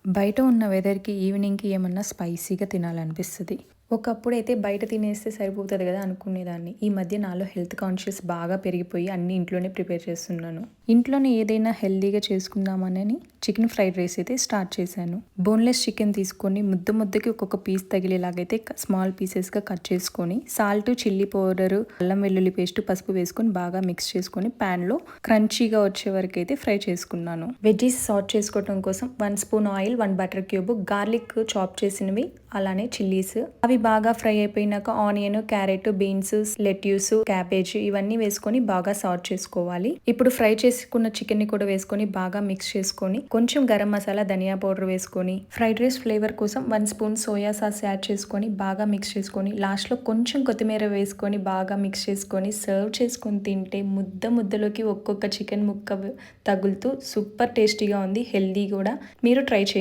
బయట ఉన్న వెదర్‌కి ఈవినింగ్‌కి ఏమన్నా స్పైసీగా తినాలనిపిస్తది. ఒకప్పుడైతే బయట తినేస్తే సరిపోతది గదా అనుకునేదాన్ని. ఈ మధ్య నాలో హెల్త్ కాన్షియస్ బాగా పెరిగిపోయి అన్నీ ఇంట్లోనే ప్రిపేర్ చేస్తున్నాను. ఇంట్లోనే ఏదైనా హెల్తీగా చేసుకుందామనని చికెన్ ఫ్రైడ్ రైస్ అయితే స్టార్ట్ చేశాను. బోన్‌లెస్ చికెన్ తీసుకొని ముద్దకి ఒక్కొక్క పీస్ తగిలేలాగైతే స్మాల్ పీసెస్‌గా కట్ చేసుకొని, సాల్ట్, చిల్లీ పౌడరు, అల్లం వెల్లుల్లి పేస్ట్, పసుపు వేసుకొని బాగా మిక్స్ చేసుకొని ప్యాన్‌లో క్రంచీగా వచ్చే వరకైతే ఫ్రై చేసుకున్నాను. వెజ్జీస్ సార్ట్ చేసుకోవటం కోసం 1 spoon oil, 1 butter cube, garlic chop చేసినవి, అలానే చిల్లీస్ అవి బాగా ఫ్రై అయిపోయినాక onion, carrot, beans, lettuce, cabbage ఇవన్నీ వేసుకొని బాగా సార్ట్ చేసుకోవాలి. ఇప్పుడు ఫ్రై చేసుకున్న చికెన్ ని కూడా వేసుకొని బాగా మిక్స్ చేసుకొని కొంచెం గరం మసాలా, ధనియా పౌడర్ వేసుకొని ఫ్రైడ్ రైస్ ఫ్లేవర్ కోసం 1 స్పూన్ సోయా సాస్ యాడ్ చేసుకొని బాగా మిక్స్ చేసుకొని లాస్ట్ లో కొంచెం కొత్తిమీర వేసుకొని బాగా మిక్స్ చేసుకొని సర్వ్ చేసుకొని తింటే ముద్దలోకి ఒక్కొక్క చికెన్ ముక్క తగులుతూ సూపర్ టేస్టీగా ఉంది. హెల్దీ కూడా. మీరు ట్రై చేయండి.